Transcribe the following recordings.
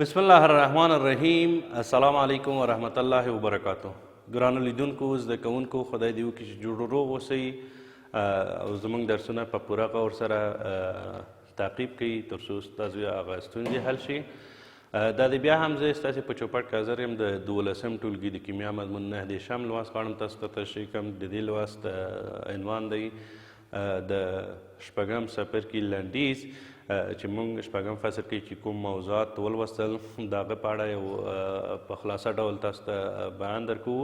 بسم الله الرحمن الرحیم. السلام علیکم ورحمت الله وبرکاتو. ګرانو لیدونکو زده کوونکو خدای دې وکړي چې جوړ روغ اوسئ او زموږ درسونه په پوره غور سره تعقیب کړئ تر څو ستاسو هغه ستونزې حل شي. دا د بیا هم زه ستاسې په چوپړ کې حاضر یم. د 12 ټولګي د کیمیا مضمون 9 لوست غواړم تاسو ته تشریح کړم. د دې لوست عنوان دی د شپږم څپرکي لنډیز چې موږ شپږم فصل کې چې کوم موضوعات ولوستل د هغه په اړه یو په خلاصه ډول تاسو ته بیان درکوو.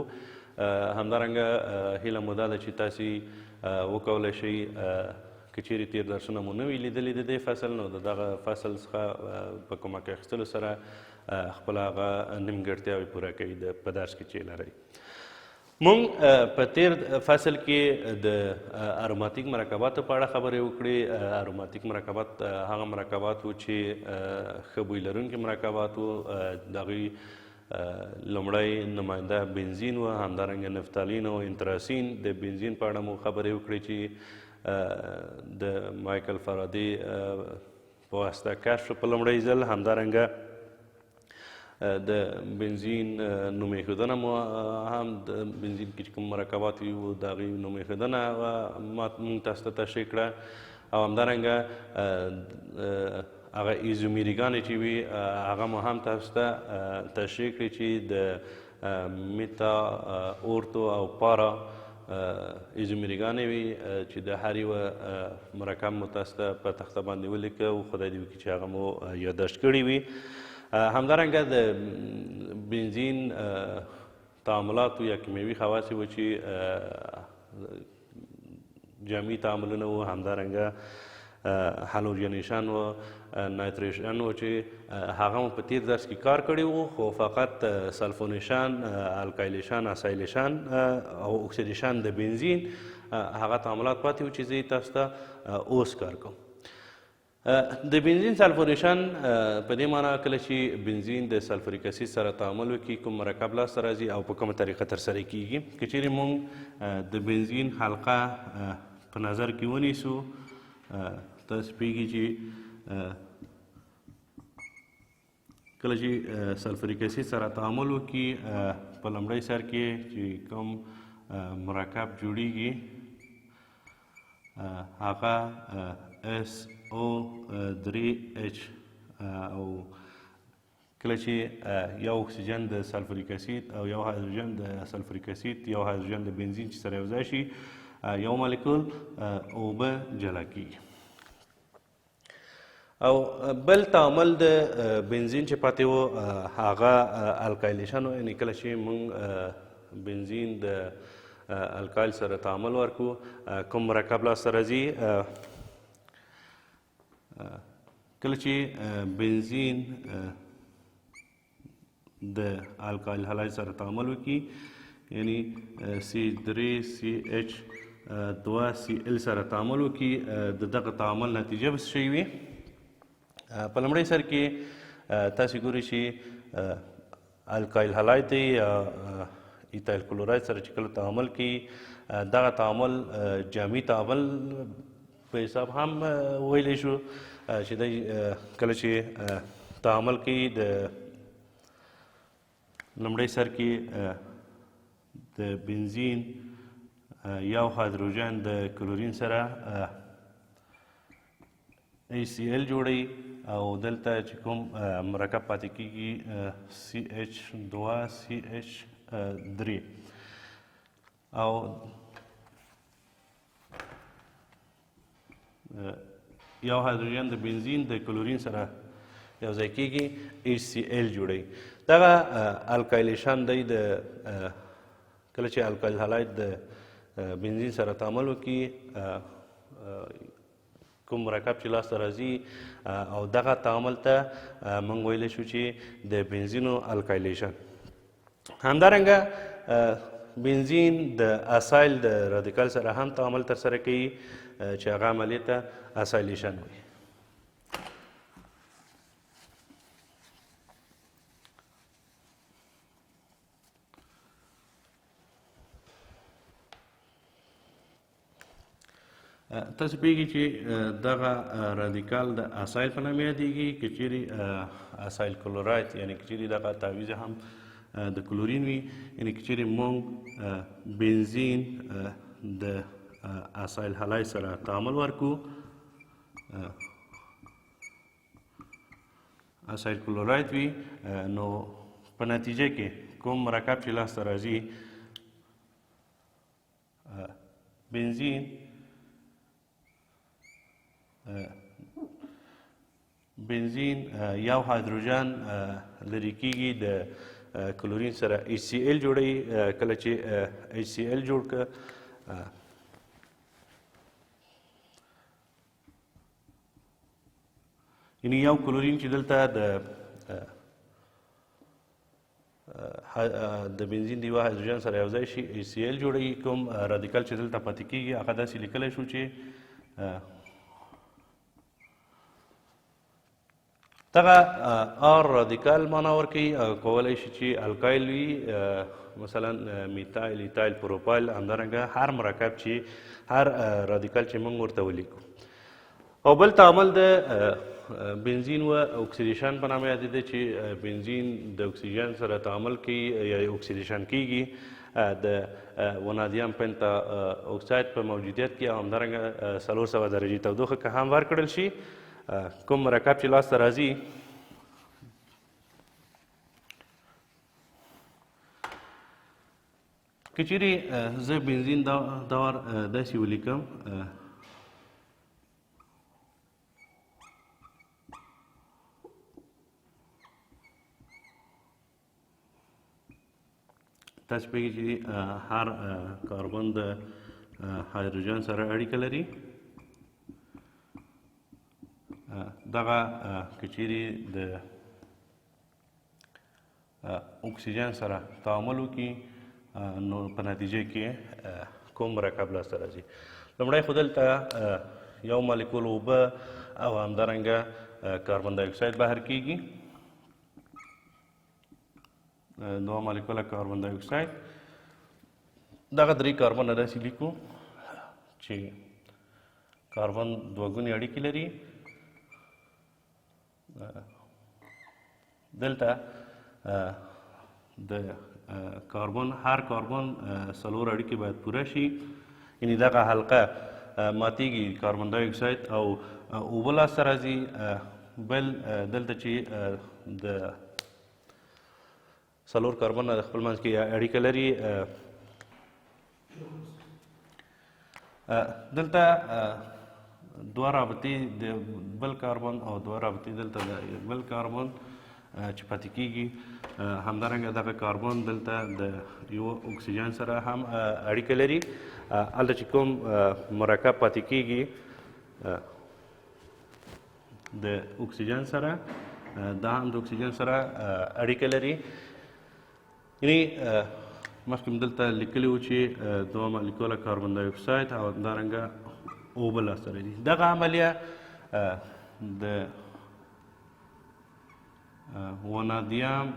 همدارنګه هیله مو دا ده چې تاسې وکولی شئ که چیرې تېر درسونه مو نه وي لیدلي د دې فصل نو د دغه فصل څخه په کومک اخیستلو سره خپله هغه نیمګړتیاوې پوره کوي په درس کې چې لرئ. مونږ په تیر فصل کې د اروماتیک مرکباتو په اړه خبرې وکړې. اروماتیک مرکبات هغه مرکبات وو چې ښه بوی لرونکي مرکبات وو. د هغوی لومړی نماینده بنزین و، همدارنګه نفتالین او انتراسین. د بنزین په اړه مو خبرې وکړې چې د مایکل فارادی په واسطه کشف شو په لومړی ځل. همدارنګه د بنزین نوم ایښودنه مو هم د بنزین کې چې کوم مرکبات وي د هغوی نوم ایښودنه موږ تاسو ته تشریح کړه او همدارنګه هغه ایزومیریګانې چې وي هغه مو هم تاسو ته تشریح کړي چې د میتا اورتو او پارا ایزومیریګانې وي چې د هر یوه مرکب مو تاسو ته په تخته باندې ولیکه او خدای دې وکړي چې هغه مو یادداشت کړي وي. همدارنګه د بنزین تعاملات یا کیمیاوي خواص وو چې جمعي تعاملونه وو. همدارنګه هالوجنیشن و، نایتریشن و چې هغه مو په تیر درس کې کار کړی وو، خو فقط سلفونیشن، الکایلیشن، اسایلیشن او اکسیدیشن د بنزین هغه تعاملات پاتې وو چې زه یې تاسو ته اوس کار کوم. د بنزین سلفونیشن په دې معنی کله چې بنزین د سلفوریک اسید سره تعامل وکړي کوم مرکب لاسته راځي او په کومه طریقه ترسره کیږي. که چیرې موږ د بنزین حلقه په نظر کې ونیسو تاسو پوهېږئ چې کله چې سلفوریک اسید سره تعامل وکړي په لومړی سر کې چې کوم مرکب جوړیږي هغه SO3H او کله چې یو اکسیجن د سلفوریک اسید او یو هایدروجن د سلفوریک اسید یو هایدروجن د بنزین چې سره یوځای شي یو مالیکول اوبه جلا کیږي. او بل تعامل د بنزین چې پاتې و هغه الکایلیشن و، یعنې کله چې موږ بنزین د الکایل سره تعامل ورکړو کوم مرکب لاسته راځي. کله چې بنزین د الکایل هلاید سره تعامل وکړي یعنی C3CH2Cl سره تعامل وکړي د دغه تعامل نتیجه به څه شی وي؟ په لومړی سر کې تاسې ګورئ چې الکایل هلاید دی یا ایتایل کلوراید سره چې کله تعامل کوي دغه تعامل جمعي تعامل په حساب هم ویلی شو چې دی کله چې تعامل کوي د لومړی سر کې د بنزین یو هایدروجن د کلورین سره HCl جوړوي او دلته چې کوم مرکب پاتې کېږي CH2CH3 او یو هایدروجن د بنزین د کلورین سره یوځای کېږي HCl جوړوي. دغه الکایلیشن دی د کله چې الکایل هلاید د بنزین سره تعامل وکړي کوم مرکب چې لاسته راځي او دغه تعامل ته موږ ویلی شو چې د بنزینو الکایلیشن. همدارنګه بنزین د اسایل د رادیکال سره هم تعامل ترسره کوي چې هغه عملیې ته اسایلیشن وایي. تاسو پوهیږئ چې دغه رادیکال د اسایل په نامه یادیږي. که چیرې اسایل کلوراید یعنې که چیرې دغه تعویض هم د کلورین وي، یعنې که چیرې موږ بنزین د اسایل هلای سره تعامل ورکړو، اسایل کلوراید وي، نو په نتیجه کې کوم مرکب چې لاسته راځي بنزین یو هایدروجن لرې کېږي د کلورین سره HCl جوړوي. کله چې HCl جوړ کړه یعنې یو کلورین چې دلته د بنزین د یوه هایدروجن سره یو ځای شي HCl جوړوي. کوم رادیکال چې دلته پاتې کېږي هغه داسې لیکلی شو چې دغه آر رادیکال معنا ورکوي. کولی شي چې الکایل وي، مثلا میتایل، ایتایل، پروپایل. همدارنګه هر مرکب چې هر رادیکال چې موږ ورته ولیکو. او بل تعامل د بنزین و اکسیدیشن په نامه یادېده چې بنزین د اکسیجن سره تعامل کوي یا اکسیدیشن کېږي د ونادیم پنتا اکساید په موجودیت کې، او همدارنګه 400 درجې تودوخه که هم ورکړل شي. کوم مرکب چې لاسته راځي که چیرې زه بنزین دور داسې ولیکم، تاسو پوهیږئ چې هر کاربن د هایدروجن سره اړیکه لري. دغه که چیرې د اکسیجن سره تعامل وکړي نو په نتیجه کې کوم مرکب لاسته راځي. لومړی خو دلته یو مالیکول اوبه او همدارنګه کاربن دای اکساید بهر کېږي. دوه مالیکوله کاربن دای اکساید. دغه درې کاربن داسې لیکو چې کاربن دوه ګونې اړیکې لري. دلته د کاربن هر کاربن 4 اړیکې باید پوره شي، یعنې دغه حلقه ماتیږي کاربن دای اکساید او اوبه لاسته راځي. بل دلته چې د 4 کاربن د خپل منځ کې اړیکه لري، دلته دوه رابطې د بل کاربن او دوه رابطې دلته د بل کاربن چې پاتې کېږي. همدارنګه دغه کاربن دلته د یو اکسیجن سره هم اړیکه لري. هلته چې کوم مرکب پاتې کېږي د اکسیجن سره، دا هم د اکسیجن سره اړیکه لري. یعنې مخکې مو دلته لیکلي وو چې دوه مالیکوله کاربن دای اکساید او همدارنګه اوبه لاسته راځي. دغه عملیه د ونادیم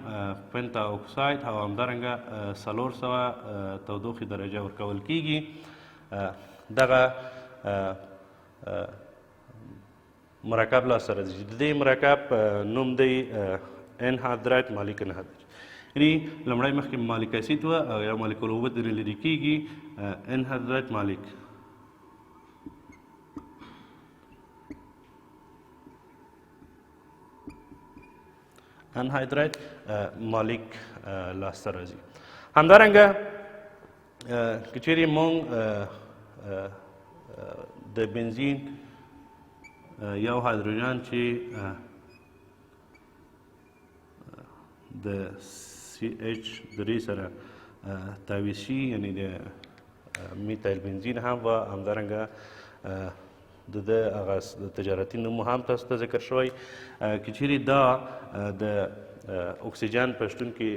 پنتا اکساید او همدارنګه 400 تودوخې درجه ورکول کېږي. دغه مرکب لاسته راځي. د دې مرکب نوم دی انهایدرایت مالیک انهایدرایت. یعنې لومړی مخکې مالیک اسید وه او یو مالیکول اوبه ترې لرې کېږي، انهایدرایت مالیک. انهایدرایت مالیک لاسته راځي. همدارنګه که چیرې موږ د بنزین یو هایدروجن چې د CH3 سره تعویض شي، یعنې د میتایل بنزین هم و، همدارنګه د ده هغه تجارتي نوم هم تاسو ته ذکر شوی. که چیرې دا د اکسیجن په شتون کې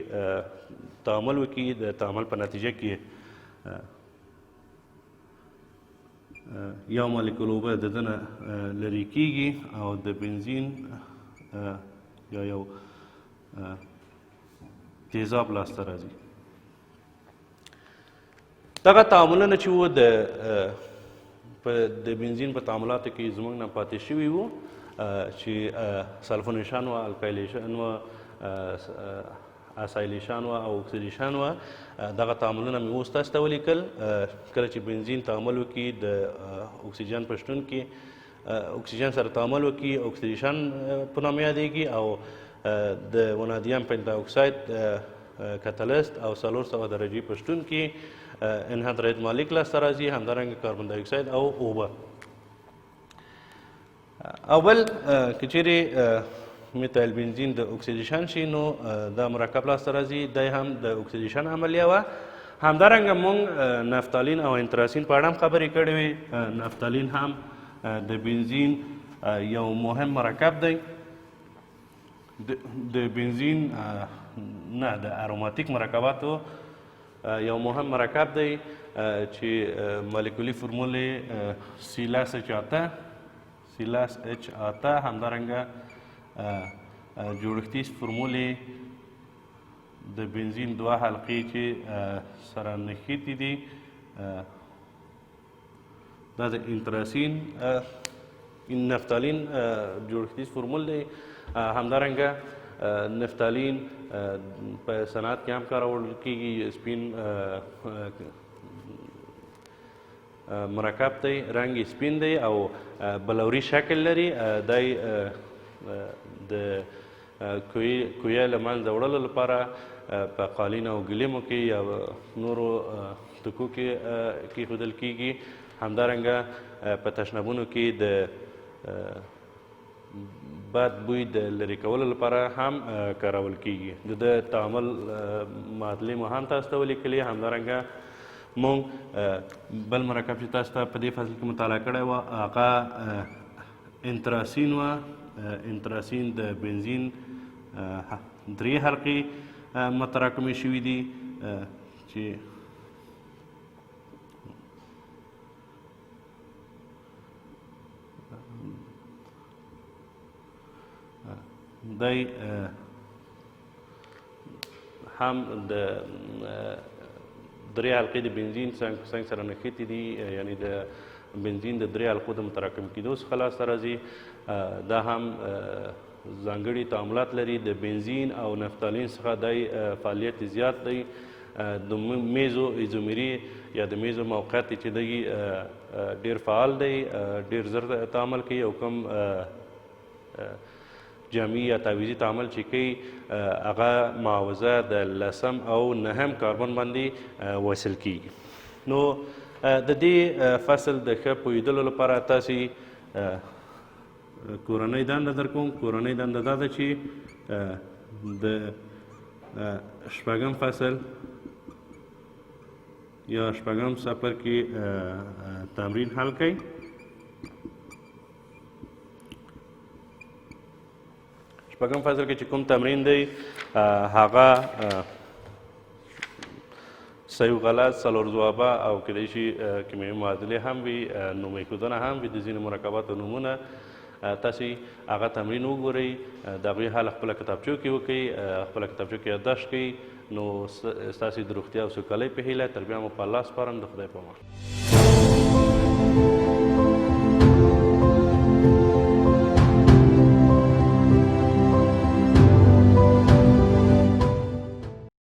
تعامل وکړي، د تعامل په نتیجه کې یو مالیکول اوبه د ده نه لرې کېږي او د بنزین یا یو تیزاب لاسته راځي. دغه تعاملونه چې وو د د بنزین په تعاملاتو کې زموږ نه پاتې شوي وو چې سلفونیشن وه، الکایلیشن وه، اسایلیشن وه او اکسیدیشن وه. دغه تعاملونه مې اوس تاسو ته ولیکل. کله چې بنزین تعامل وکړي د اکسیجن په شتون کې اکسیجن سره تعامل وکړي اکسیدیشن په نامه یادېږي، او د ونادیم پنتا اکساید کتالیست او 400 درجې په شتون کې انهایدریت مالیک لاسته راځي، همدارنګه کاربن دای اکساید او اوبه. او بل که چیرې میتایل بنزین د اکسیدیشن شي نو دا مرکب لاسته راځي، دی هم د اکسیدیشن عملیه وه. همدارنګه موږ نفتالین او انتراسین په اړه هم خبرې کړې وې. نفتالین هم د بنزین یو مهم مرکب دی. د بنزین نه د اروماتیک مرکباتو یو مهم مرکب دی چې مالیکولي فرمول یې C+H8 همدارنګه جوړښتیز فرمول یې د بنزین 2 حلقې چې سره نښتي دي، دا د انتراسین نفتالین جوړښتیز فرمول دی. همدارنګه نفتالین په صنعت کې هم کارول کېږي، سپین مرکب دی، رنګ یې سپین دی او بلوري شکل لري. دی د کویه له منځه وړلو لپاره په قالین او ګلیمو کې یا نورو تکو کې کېښودل کېږي. همدارنګه په تشنابونو کې د بد بوی د لرې کولو لپاره هم کارول کېږي. د تعامل معادلې مو هم تاسو ته ولیکلې. همدارنګه موږ بل مرکب چې تاسو ته په دې فصل کې مطالعه کړی وه هغه انتراسین وه. انتراسین د بنزین 3 حلقې متراکمې شوي دي چې دی هم د 3 حلقې د بنزین څنګ سره نښتي دي، یعنی د بنزین د 3 حلقو د متراکم کېدو څخه لاسته راځي. دا هم ځانګړي تعاملات لري. د بنزین او نفتالین څخه دی فعالیت زیات دی. د میزو ایزومري یا د میزو موقعیت چې دی ډېر فعال دی، ډېر زر تعامل کوي، او کوم جمعي یا تعویضي تعامل چې کوي هغه معاوضه د 10 او 9 کاربن باندې وصل کېږي. نو د دې فصل د ښه پوهېدلو لپاره تاسې کورنۍ دنده در کوم. کورنۍ دنده دا ده چې د 6م فصل یا 6م څپر کې تمرین حل کړئ. شپږم فصل کې چې کوم تمرین دی هغه صحیح و غلط، څلور ځوابه او کیدای شي کیمیاوي معادلې هم وي، نوم ایښودنه هم وي، د ځینې مرکباتو نومونه. تاسې هغه تمرین وګورئ، د هغوی حل خپله کتابچو کې وکړئ، خپله کتابچو کې یادداشت کړئ. نو ستاسې د روغتیا او سوکالۍ په هیله تر بیا مو په الله سپارم. د خدای په امان.